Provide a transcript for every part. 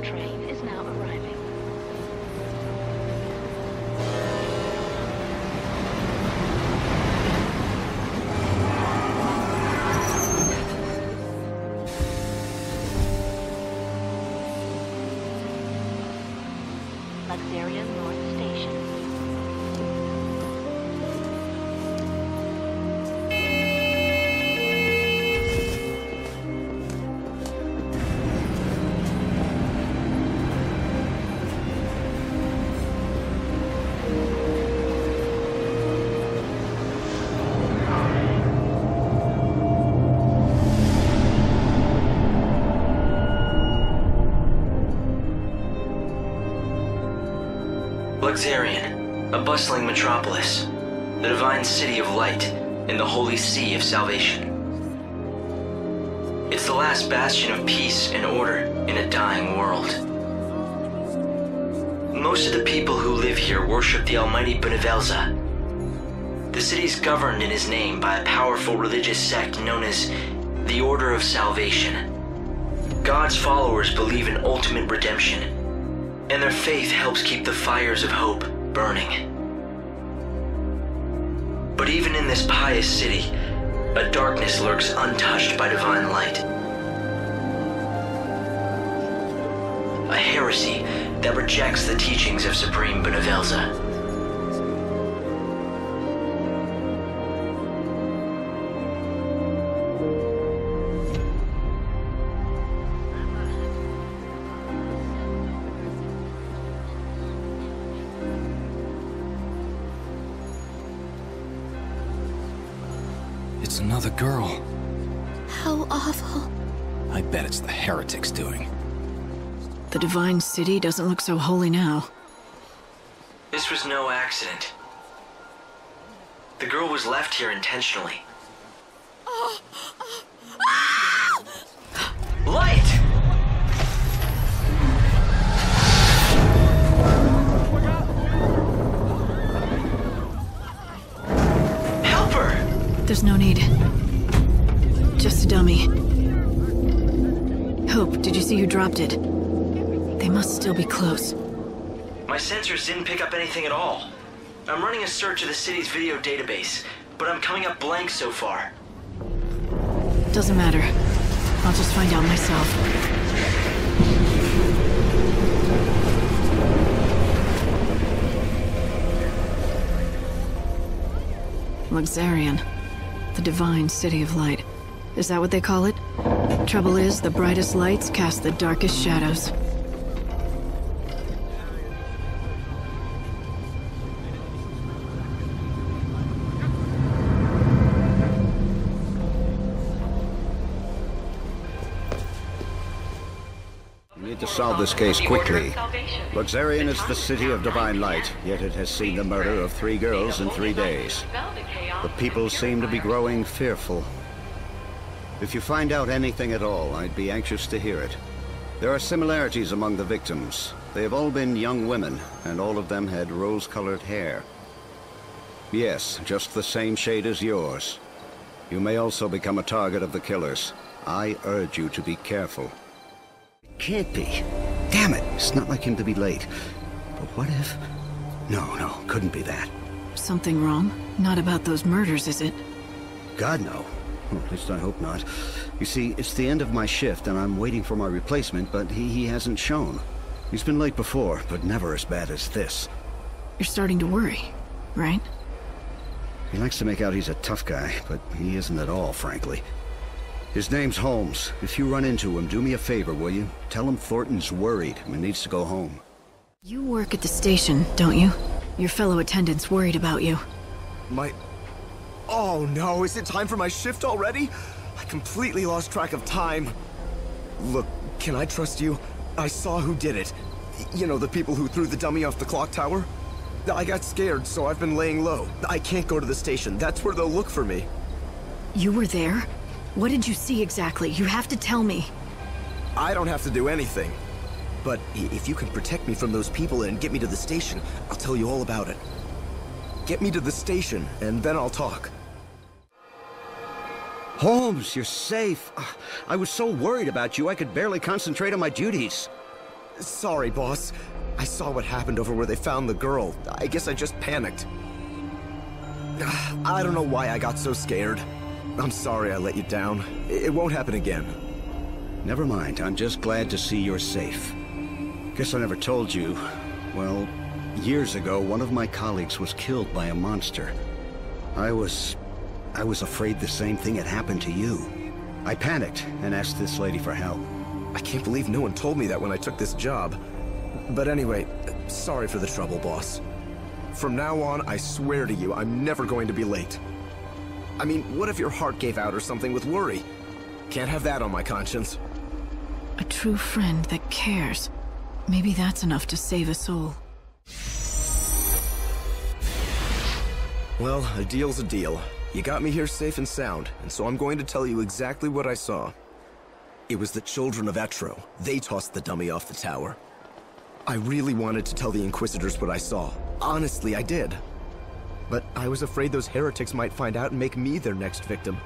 train is now arriving. XIII North Station. XIII, a bustling metropolis, the divine city of light in the holy sea of salvation. It's the last bastion of peace and order in a dying world. Most of the people who live here worship the almighty Benevelza. The city is governed in his name by a powerful religious sect known as the Order of Salvation. God's followers believe in ultimate redemption, and their faith helps keep the fires of hope burning. But even in this pious city, a darkness lurks untouched by divine light. A heresy that rejects the teachings of Supreme Benevelza. It's another girl. How awful. I bet it's the heretics doing. The divine city doesn't look so holy now. This was no accident. The girl was left here intentionally. Light! Help her! There's no need. Just a dummy. Hope, did you see who dropped it? They must still be close. My sensors didn't pick up anything at all. I'm running a search of the city's video database, but I'm coming up blank so far. Doesn't matter. I'll just find out myself. XIII, the divine city of light. Is that what they call it? Trouble is, the brightest lights cast the darkest shadows. We need to solve this case quickly. XIII is the city of divine light, yet it has seen the murder of 3 girls in 3 days. The people seem to be growing fearful. If you find out anything at all, I'd be anxious to hear it. There are similarities among the victims. They have all been young women, and all of them had rose-colored hair. Yes, just the same shade as yours. You may also become a target of the killers. I urge you to be careful. It can't be. Damn it, it's not like him to be late. But what if... No, couldn't be that. Something wrong? Not about those murders, is it? God, no. Well, at least I hope not. You see, it's the end of my shift, and I'm waiting for my replacement, but he hasn't shown. He's been late before, but never as bad as this. You're starting to worry, right? He likes to make out he's a tough guy, but he isn't at all, frankly. His name's Holmes. If you run into him, do me a favor, will you? Tell him Thornton's worried and needs to go home. You work at the station, don't you? Your fellow attendant's worried about you. Oh no, is it time for my shift already? I completely lost track of time. Look, can I trust you? I saw who did it. You know, the people who threw the dummy off the clock tower? I got scared, so I've been laying low. I can't go to the station. That's where they'll look for me. You were there? What did you see exactly? You have to tell me. I don't have to do anything. But if you can protect me from those people and get me to the station, I'll tell you all about it. Get me to the station, and then I'll talk. Holmes, you're safe. I was so worried about you, I could barely concentrate on my duties. Sorry, boss. I saw what happened over where they found the girl. I guess I just panicked. I don't know why I got so scared. I'm sorry I let you down. It won't happen again. Never mind, I'm just glad to see you're safe. Guess I never told you. Well, years ago, one of my colleagues was killed by a monster. I was afraid the same thing had happened to you. I panicked and asked this lady for help. I can't believe no one told me that when I took this job. But anyway, sorry for the trouble, boss. From now on, I swear to you, I'm never going to be late. I mean, what if your heart gave out or something with worry? Can't have that on my conscience. A true friend that cares. Maybe that's enough to save a soul. Well, a deal's a deal. You got me here safe and sound, and so I'm going to tell you exactly what I saw. It was the children of Etro. They tossed the dummy off the tower. I really wanted to tell the Inquisitors what I saw. Honestly, I did. But I was afraid those heretics might find out and make me their next victim.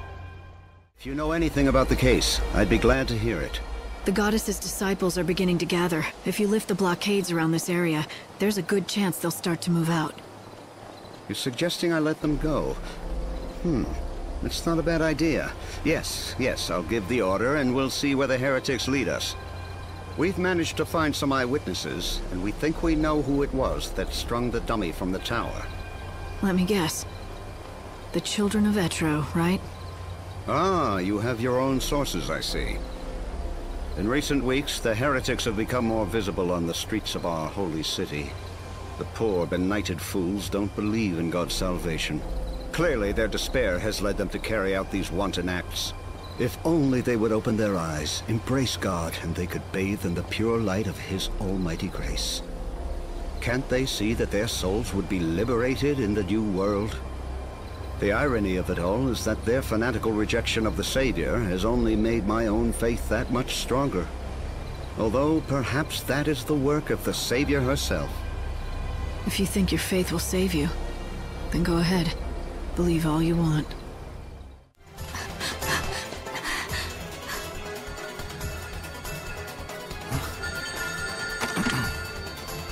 If you know anything about the case, I'd be glad to hear it. The goddess's disciples are beginning to gather. If you lift the blockades around this area, there's a good chance they'll start to move out. You're suggesting I let them go? It's not a bad idea. Yes, I'll give the order and we'll see where the heretics lead us. We've managed to find some eyewitnesses, and we think we know who it was that strung the dummy from the tower. Let me guess. The children of Etro, right? Ah, you have your own sources, I see. In recent weeks, the heretics have become more visible on the streets of our holy city. The poor, benighted fools don't believe in God's salvation. Clearly, their despair has led them to carry out these wanton acts. If only they would open their eyes, embrace God, and they could bathe in the pure light of His almighty grace. Can't they see that their souls would be liberated in the new world? The irony of it all is that their fanatical rejection of the Savior has only made my own faith that much stronger. Although perhaps that is the work of the Savior herself. If you think your faith will save you, then go ahead. Believe all you want.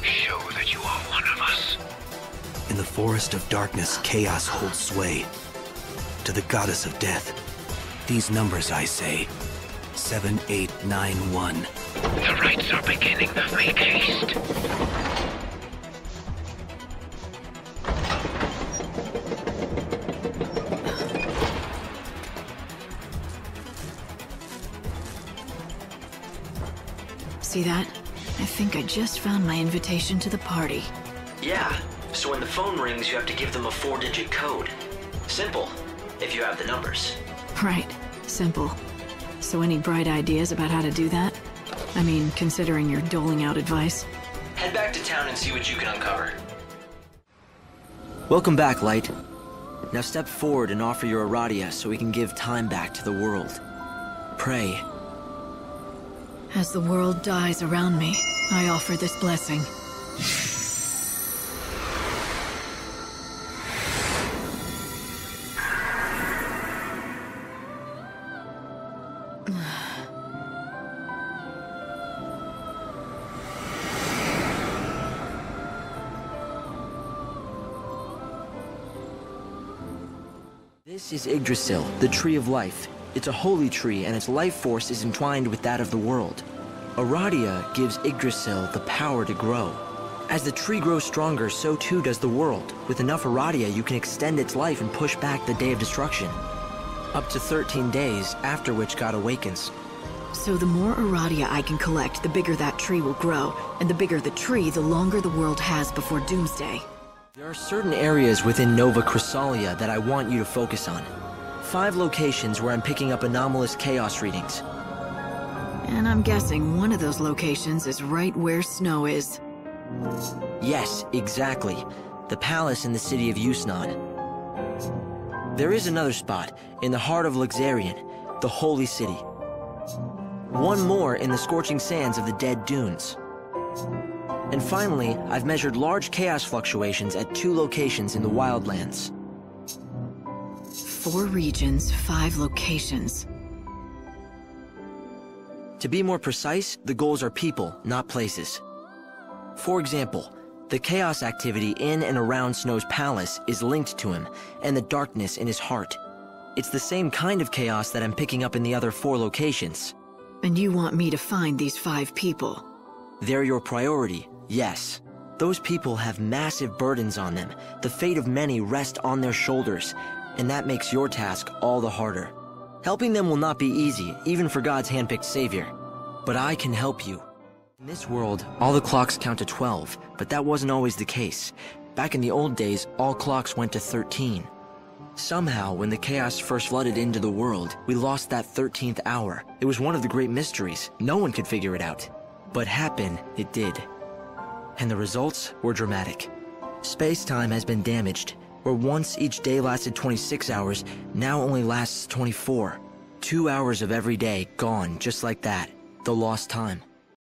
Show that you are one of us. In the forest of darkness, chaos holds sway. To the goddess of death, these numbers I say. 7891. The rites are beginning. Make haste. See that? I think I just found my invitation to the party. Yeah, so when the phone rings, you have to give them a 4-digit code. Simple, if you have the numbers. Right. Simple. So any bright ideas about how to do that? I mean, considering you're doling out advice. Head back to town and see what you can uncover. Welcome back, Light. Now step forward and offer your Aradia so we can give time back to the world. Pray. As the world dies around me, I offer this blessing. This is Yggdrasil, the Tree of Life. It's a holy tree, and its life force is entwined with that of the world. Aradia gives Yggdrasil the power to grow. As the tree grows stronger, so too does the world. With enough Aradia, you can extend its life and push back the Day of Destruction. Up to 13 days, after which God awakens. So the more Aradia I can collect, the bigger that tree will grow. And the bigger the tree, the longer the world has before Doomsday. There are certain areas within Nova Chrysalia that I want you to focus on. 5 locations where I'm picking up anomalous chaos readings. And I'm guessing one of those locations is right where Snow is. Yes, exactly. The palace in the city of Yusnaan. There is another spot, in the heart of Luxarian, the holy city. One more in the scorching sands of the Dead Dunes. And finally, I've measured large chaos fluctuations at 2 locations in the Wildlands. 4 regions, 5 locations. To be more precise, the goals are people, not places. For example, the chaos activity in and around Snow's palace is linked to him, and the darkness in his heart. It's the same kind of chaos that I'm picking up in the other 4 locations. And you want me to find these 5 people? They're your priority, yes. Those people have massive burdens on them. The fate of many rests on their shoulders, and that makes your task all the harder. Helping them will not be easy, even for God's handpicked savior. But I can help you. In this world, all the clocks count to 12, but that wasn't always the case. Back in the old days, all clocks went to 13. Somehow, when the chaos first flooded into the world, we lost that 13th hour. It was one of the great mysteries. No one could figure it out. But happen, it did. And the results were dramatic. Space-time has been damaged. Where once each day lasted 26 hours, now only lasts 24. 2 hours of every day gone just like that. The lost time.